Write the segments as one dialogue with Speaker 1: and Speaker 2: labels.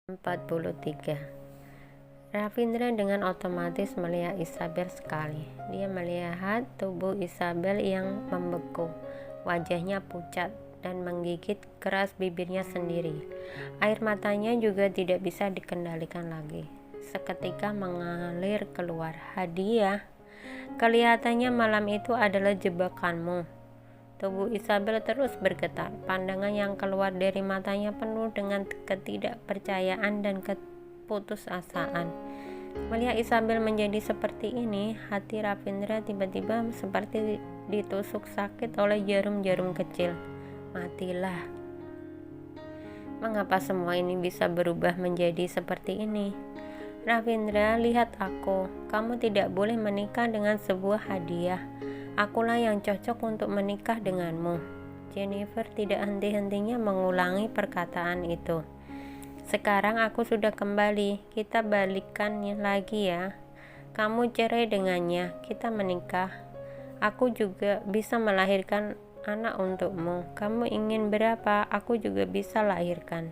Speaker 1: 43. Ravindra dengan otomatis melihat Isabel sekali. Dia melihat tubuh Isabel yang membeku, wajahnya pucat dan menggigit keras bibirnya sendiri. Air matanya juga tidak bisa dikendalikan lagi. Seketika mengalir keluar. Hadiah, kelihatannya malam itu adalah jebakanmu. Tubuh Isabel terus bergetar. Pandangan yang keluar dari matanya penuh dengan ketidakpercayaan dan keputusasaan. Melihat Isabel menjadi seperti ini, hati Ravindra tiba-tiba seperti ditusuk sakit oleh jarum-jarum kecil. Matilah. Mengapa semua ini bisa berubah menjadi seperti ini? Ravindra, lihat aku. Kamu tidak boleh menikah dengan sebuah hadiah. Akulah yang cocok untuk menikah denganmu. Jennifer tidak henti-hentinya mengulangi perkataan itu. Sekarang aku sudah kembali. Kita balikan lagi ya. Kamu cerai dengannya. Kita menikah. Aku juga bisa melahirkan anak untukmu. Kamu ingin berapa? Aku juga bisa lahirkan.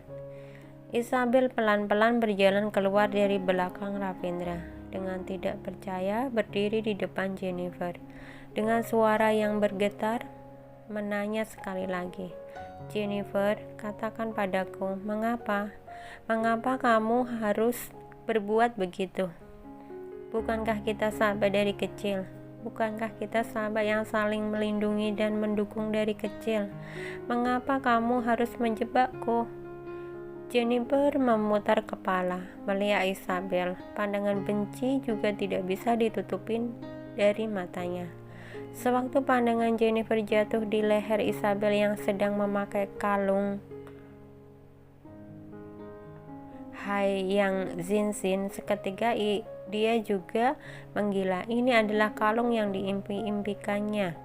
Speaker 1: Isabel pelan-pelan berjalan keluar dari belakang Ravindra. Dengan tidak percaya berdiri di depan Jennifer. Dengan suara yang bergetar, menanya sekali lagi, Jennifer, katakan padaku, mengapa? Mengapa kamu harus berbuat begitu? Bukankah kita sahabat dari kecil? Bukankah kita sahabat yang saling melindungi dan mendukung dari kecil? Mengapa kamu harus menjebakku? Jennifer memutar kepala, melihat Isabel. Pandangan benci juga tidak bisa ditutupin dari matanya. Sewaktu pandangan Jennifer jatuh di leher Isabel yang sedang memakai kalung yang zincin, seketika dia juga menggila. Ini adalah kalung yang diimpi-impikannya.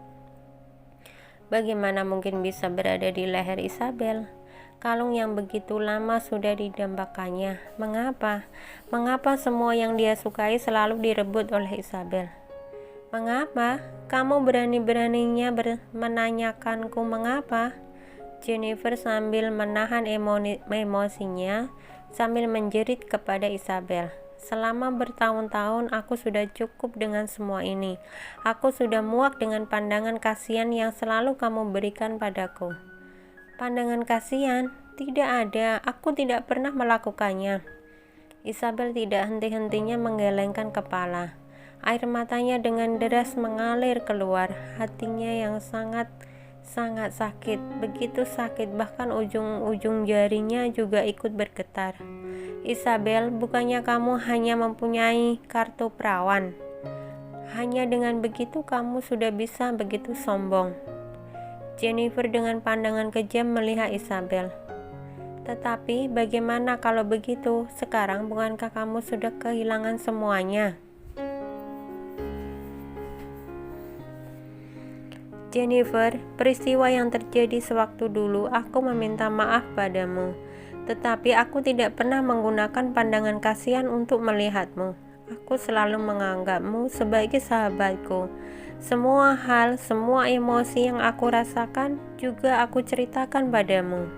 Speaker 1: Bagaimana mungkin bisa berada di leher Isabel? Kalung yang begitu lama sudah didambakannya. Mengapa? Mengapa semua yang dia sukai selalu direbut oleh Isabel? Mengapa? Kamu berani-beraninya menanyakanku mengapa? Jennifer sambil menahan emosinya, sambil menjerit kepada Isabel. Selama bertahun-tahun aku sudah cukup dengan semua ini. Aku sudah muak dengan pandangan kasihan yang selalu kamu berikan padaku. Pandangan kasihan? Tidak ada, aku tidak pernah melakukannya. Isabel tidak henti-hentinya menggelengkan kepala. Air matanya dengan deras mengalir keluar. Hatinya yang sangat sakit, begitu sakit bahkan ujung-ujung jarinya juga ikut bergetar. Isabel, bukannya kamu hanya mempunyai kartu perawan? Hanya dengan begitu kamu sudah bisa begitu sombong. Jennifer dengan pandangan kejam melihat Isabel. Tetapi bagaimana kalau begitu? Sekarang bukankah kamu sudah kehilangan semuanya? Jennifer, peristiwa yang terjadi sewaktu dulu, aku meminta maaf padamu. Tetapi aku tidak pernah menggunakan pandangan kasihan untuk melihatmu. Aku selalu menganggapmu sebagai sahabatku. Semua hal, semua emosi yang aku rasakan juga aku ceritakan padamu.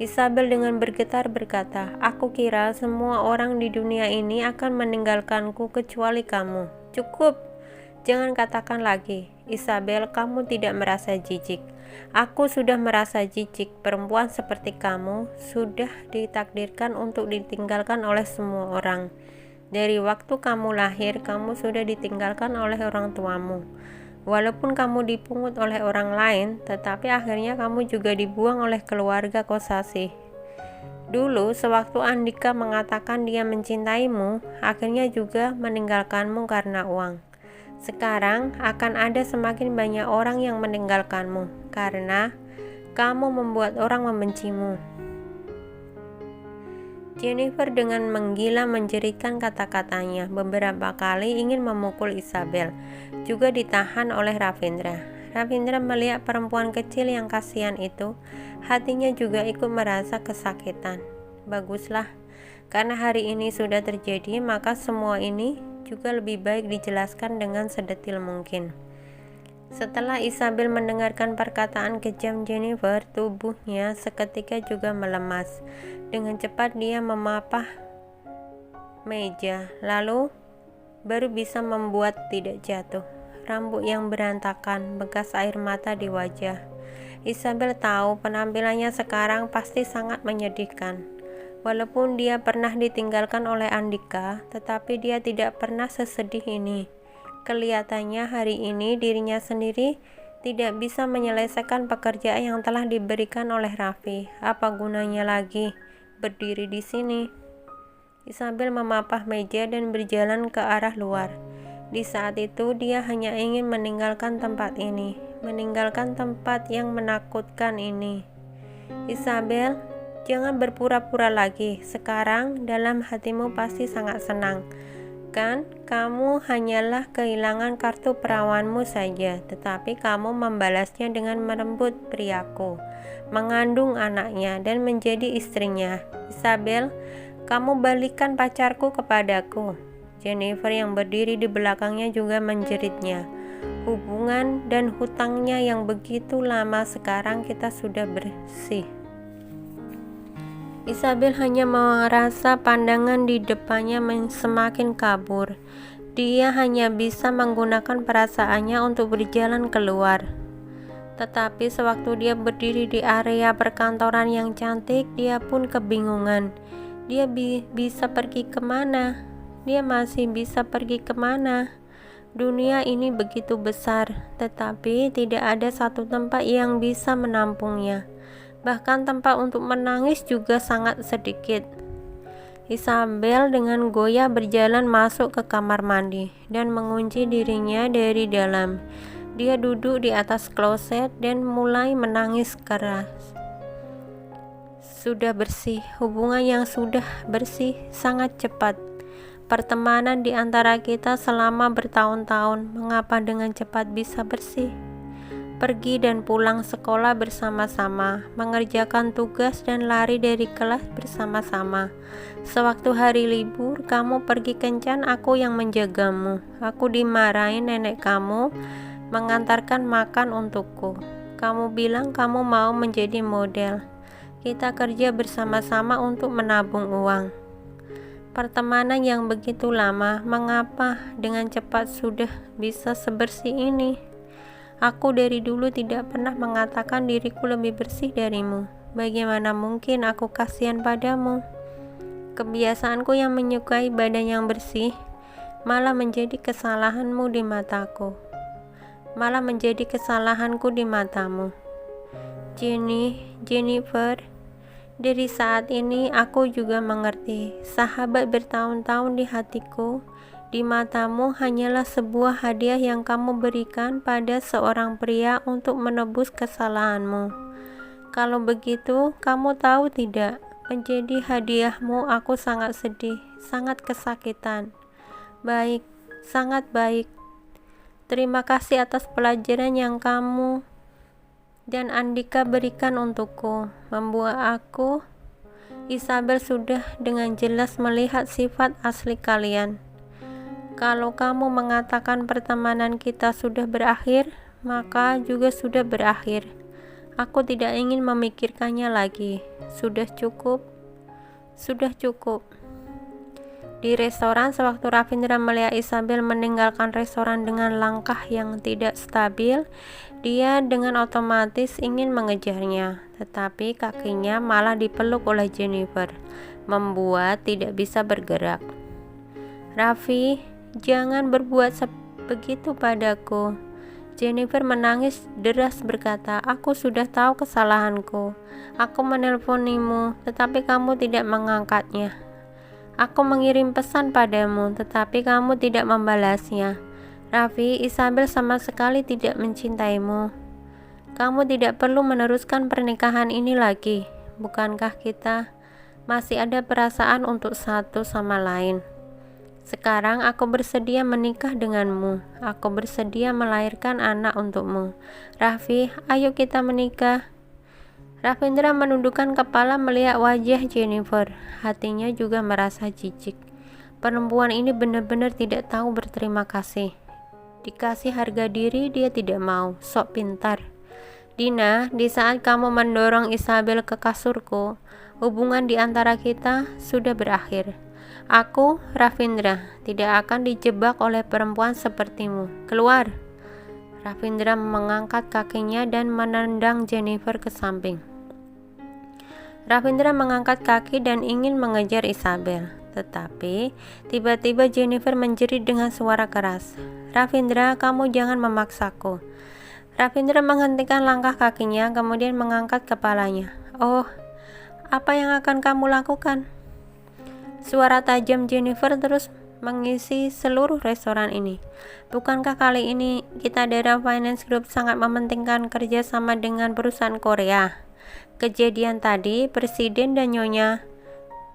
Speaker 1: Isabel dengan bergetar berkata, aku kira semua orang di dunia ini akan meninggalkanku kecuali kamu. Cukup, jangan katakan lagi. Isabel, kamu tidak merasa jijik. Aku sudah merasa jijik. Perempuan seperti kamu sudah ditakdirkan untuk ditinggalkan oleh semua orang. Dari waktu kamu lahir, kamu sudah ditinggalkan oleh orang tuamu. Walaupun kamu dipungut oleh orang lain, tetapi akhirnya kamu juga dibuang oleh keluarga Kosasih. Dulu, sewaktu Andika mengatakan dia mencintaimu, akhirnya juga meninggalkanmu karena uang. Sekarang akan ada semakin banyak orang yang meninggalkanmu karena kamu membuat orang membencimu. Jennifer dengan menggila menjeritkan kata-katanya. Beberapa kali ingin memukul Isabel, juga ditahan oleh Ravindra. Ravindra melihat perempuan kecil yang kasihan itu, hatinya juga ikut merasa kesakitan. Baguslah, karena hari ini sudah terjadi, maka semua ini juga lebih baik dijelaskan dengan sedetil mungkin. Setelah Isabel mendengarkan perkataan kejam Jennifer, tubuhnya seketika juga melemas. Dengan cepat dia memapah meja, lalu baru bisa membuat tidak jatuh. Rambut yang berantakan, bekas air mata di wajah. Isabel tahu penampilannya sekarang pasti sangat menyedihkan. Walaupun dia pernah ditinggalkan oleh Andika, tetapi dia tidak pernah sesedih ini. Kelihatannya hari ini dirinya sendiri tidak bisa menyelesaikan pekerjaan yang telah diberikan oleh Raffi. Apa gunanya lagi berdiri di sini? Isabel memapah meja dan berjalan ke arah luar. Di saat itu dia hanya ingin meninggalkan tempat ini, meninggalkan tempat yang menakutkan ini. Isabel, jangan berpura-pura lagi. Sekarang dalam hatimu pasti sangat senang. Kan, kamu hanyalah kehilangan kartu perawanmu saja, tetapi kamu membalasnya dengan merenggut priaku, mengandung anaknya, dan menjadi istrinya. Isabel, kamu balikan pacarku kepadaku. Jennifer yang berdiri di belakangnya juga menjeritnya. Hubungan dan hutangnya yang begitu lama sekarang kita sudah bersih. Isabel hanya merasa pandangan di depannya semakin kabur. Dia hanya bisa menggunakan perasaannya untuk berjalan keluar. Tetapi sewaktu dia berdiri di area perkantoran yang cantik, dia pun kebingungan. Dia bisa pergi kemana? Dia masih bisa pergi kemana? Dunia ini begitu besar, tetapi tidak ada satu tempat yang bisa menampungnya. Bahkan tempat untuk menangis juga sangat sedikit. Isabel dengan goyah berjalan masuk ke kamar mandi dan mengunci dirinya dari dalam. Dia duduk di atas kloset dan mulai menangis keras. Sudah bersih, hubungan yang sudah bersih sangat cepat. Pertemanan di antara kita selama bertahun-tahun, mengapa dengan cepat bisa bersih? Pergi dan pulang sekolah bersama-sama, mengerjakan tugas dan lari dari kelas bersama-sama. Sewaktu hari libur, kamu pergi kencan, aku yang menjagamu. Aku dimarahin nenek kamu, mengantarkan makan untukku. Kamu bilang kamu mau menjadi model. Kita kerja bersama-sama untuk menabung uang. Pertemanan yang begitu lama, mengapa dengan cepat sudah bisa sebersih ini? Aku dari dulu tidak pernah mengatakan diriku lebih bersih darimu. Bagaimana mungkin aku kasihan padamu? Kebiasaanku yang menyukai badan yang bersih malah menjadi kesalahanmu di mataku. Malah menjadi kesalahanku di matamu. Jennifer, dari saat ini aku juga mengerti. Sahabat bertahun-tahun di hatiku, di matamu hanyalah sebuah hadiah yang kamu berikan pada seorang pria untuk menebus kesalahanmu. Kalau begitu, kamu tahu tidak, menjadi hadiahmu aku sangat sedih, sangat kesakitan. Baik, sangat baik. Terima kasih atas pelajaran yang kamu dan Andika berikan untukku, membuat aku. Isabel sudah dengan jelas melihat sifat asli kalian. Kalau kamu mengatakan pertemanan kita sudah berakhir, maka juga sudah berakhir. Aku tidak ingin memikirkannya lagi. Sudah cukup. Sudah cukup. Di restoran, sewaktu Ravindra melihat Isabel meninggalkan restoran dengan langkah yang tidak stabil, dia dengan otomatis ingin mengejarnya, tetapi kakinya malah dipeluk oleh Jennifer, membuat tidak bisa bergerak. Raffi, jangan berbuat begitu padaku. Jennifer menangis deras berkata, aku sudah tahu kesalahanku. Aku menelponimu, tetapi kamu tidak mengangkatnya. Aku mengirim pesan padamu, tetapi kamu tidak membalasnya. Raffi, Isabel sama sekali tidak mencintaimu. Kamu tidak perlu meneruskan pernikahan ini lagi. Bukankah kita masih ada perasaan untuk satu sama lain? Sekarang aku bersedia menikah denganmu. Aku bersedia melahirkan anak untukmu. Raffi, ayo kita menikah. Ravindra menundukkan kepala melihat wajah Jennifer. Hatinya juga merasa jijik. Perempuan ini benar-benar tidak tahu berterima kasih. Dikasih harga diri dia tidak mau, sok pintar. Dina, di saat kamu mendorong Isabel ke kasurku, hubungan di antara kita sudah berakhir. Aku, Ravindra, tidak akan dijebak oleh perempuan sepertimu. Keluar! Ravindra mengangkat kakinya dan menendang Jennifer ke samping. Ravindra mengangkat kaki dan ingin mengejar Isabel. Tetapi, tiba-tiba Jennifer menjerit dengan suara keras. Ravindra, kamu jangan memaksaku. Ravindra menghentikan langkah kakinya, kemudian mengangkat kepalanya. Oh, apa yang akan kamu lakukan? Suara tajam Jennifer terus mengisi seluruh restoran ini. Bukankah kali ini kita Dara Finance Group sangat mementingkan kerjasama dengan perusahaan Korea? Kejadian tadi, Presiden dan Nyonya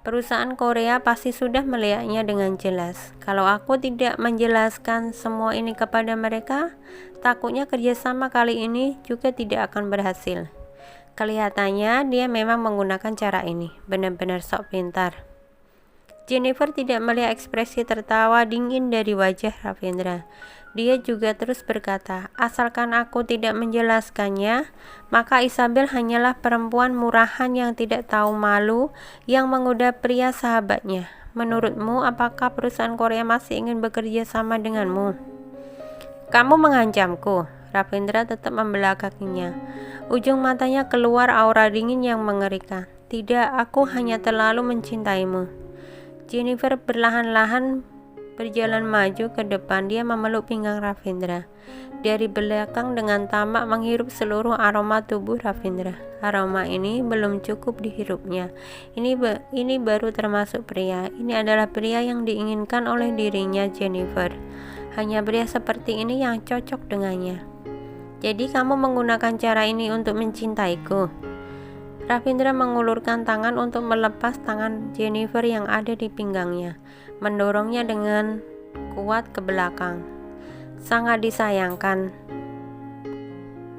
Speaker 1: perusahaan Korea pasti sudah melihatnya dengan jelas. Kalau aku tidak menjelaskan semua ini kepada mereka, takutnya kerjasama kali ini juga tidak akan berhasil. Kelihatannya dia memang menggunakan cara ini. Benar-benar sok pintar. Jennifer tidak melihat ekspresi tertawa dingin dari wajah Ravindra. Dia juga terus berkata, asalkan aku tidak menjelaskannya, maka Isabel hanyalah perempuan murahan yang tidak tahu malu yang menggoda pria sahabatnya. Menurutmu, apakah perusahaan Korea masih ingin bekerja sama denganmu? Kamu mengancamku. Ravindra tetap membelah kakinya. Ujung matanya keluar aura dingin yang mengerikan. Tidak, aku hanya terlalu mencintaimu. Jennifer perlahan-lahan berjalan maju ke depan. Dia memeluk pinggang Ravindra dari belakang dengan tamak menghirup seluruh aroma tubuh Ravindra. Aroma ini belum cukup dihirupnya. Ini baru termasuk pria. Ini adalah pria yang diinginkan oleh dirinya Jennifer. Hanya pria seperti ini yang cocok dengannya. Jadi kamu menggunakan cara ini untuk mencintaiku? Ravindra mengulurkan tangan untuk melepas tangan Jennifer yang ada di pinggangnya, mendorongnya dengan kuat ke belakang. Sangat disayangkan,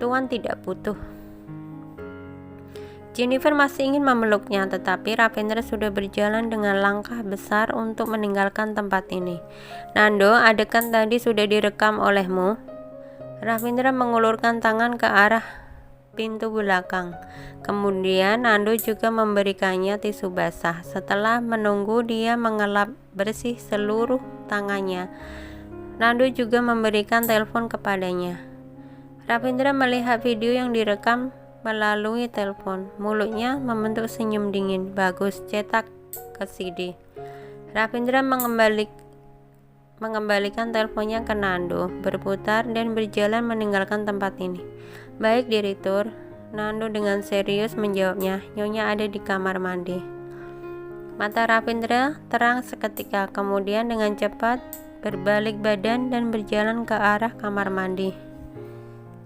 Speaker 1: Tuan tidak butuh. Jennifer masih ingin memeluknya, tetapi Ravindra sudah berjalan dengan langkah besar untuk meninggalkan tempat ini. Nando, adegan tadi sudah direkam olehmu. Ravindra mengulurkan tangan ke arah pintu belakang. Kemudian Nando juga memberikannya tisu basah. Setelah menunggu dia mengelap bersih seluruh tangannya, Nando juga memberikan telepon kepadanya. Ravindra melihat video yang direkam melalui telepon. Mulutnya membentuk senyum dingin. Bagus, cetak ke CD. Ravindra mengembalikan teleponnya ke Nando, berputar dan berjalan meninggalkan tempat ini. Baik, Direktur. Nando dengan serius menjawabnya. Nyonya ada di kamar mandi. Mata Ravindra terang seketika, kemudian dengan cepat berbalik badan dan berjalan ke arah kamar mandi.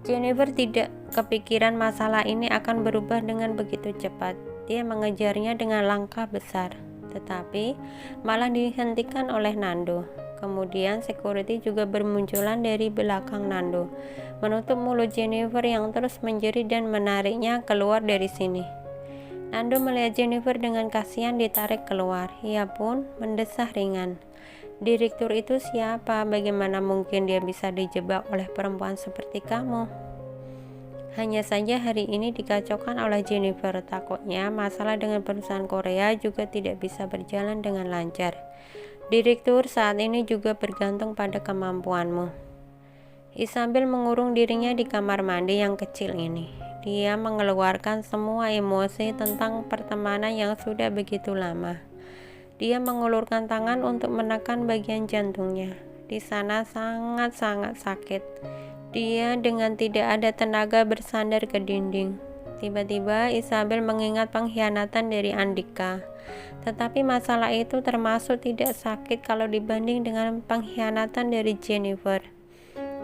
Speaker 1: Jennifer tidak kepikiran masalah ini akan berubah dengan begitu cepat. Dia mengejarnya dengan langkah besar, tetapi malah dihentikan oleh Nando. Kemudian security juga bermunculan dari belakang Nando, menutup mulut Jennifer yang terus menjerit dan menariknya keluar dari sini. Nando melihat Jennifer dengan kasihan ditarik keluar. Ia pun mendesah ringan. Direktur itu siapa? Bagaimana mungkin dia bisa dijebak oleh perempuan seperti kamu? Hanya saja hari ini dikacaukan oleh Jennifer. Takutnya masalah dengan perusahaan Korea juga tidak bisa berjalan dengan lancar. Direktur, saat ini juga bergantung pada kemampuanmu. Isabel mengurung dirinya di kamar mandi yang kecil ini. Dia mengeluarkan semua emosi tentang pertemanan yang sudah begitu lama. Dia mengulurkan tangan untuk menekan bagian jantungnya. Di sana sangat-sangat sakit. Dia dengan tidak ada tenaga bersandar ke dinding. Tiba-tiba Isabel mengingat pengkhianatan dari Andika. Tetapi masalah itu termasuk tidak sakit kalau dibanding dengan pengkhianatan dari Jennifer.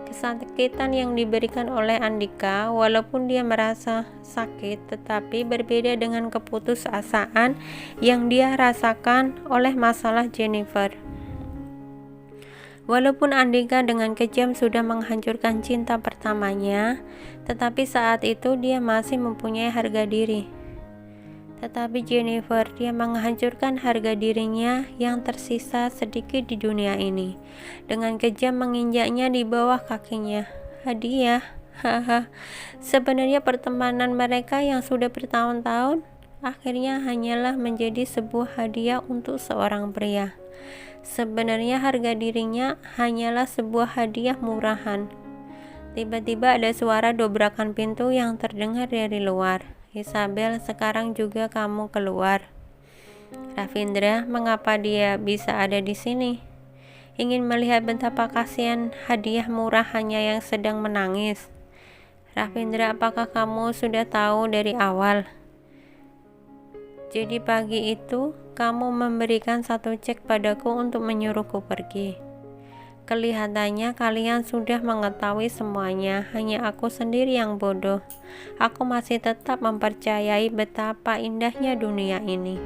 Speaker 1: Kesakitan yang diberikan oleh Andika, walaupun dia merasa sakit, tetapi berbeda dengan keputusasaan yang dia rasakan oleh masalah Jennifer. Walaupun Andika dengan kejam sudah menghancurkan cinta pertamanya, tetapi saat itu dia masih mempunyai harga diri. Tetapi Jennifer, dia menghancurkan harga dirinya yang tersisa sedikit di dunia ini, dengan kejam menginjaknya di bawah kakinya. Hadiah, haha. Sebenarnya pertemanan mereka yang sudah bertahun-tahun akhirnya hanyalah menjadi sebuah hadiah untuk seorang pria. Sebenarnya harga dirinya hanyalah sebuah hadiah murahan. Tiba-tiba ada suara dobrakan pintu yang terdengar dari luar. Isabel, sekarang juga kamu keluar. Ravindra, mengapa dia bisa ada di sini? Ingin melihat betapa kasihan hadiah murahannya yang sedang menangis. Ravindra, apakah kamu sudah tahu dari awal? Jadi pagi itu kamu memberikan satu cek padaku untuk menyuruhku pergi. Kelihatannya kalian sudah mengetahui semuanya, hanya aku sendiri yang bodoh. Aku masih tetap mempercayai betapa indahnya dunia ini.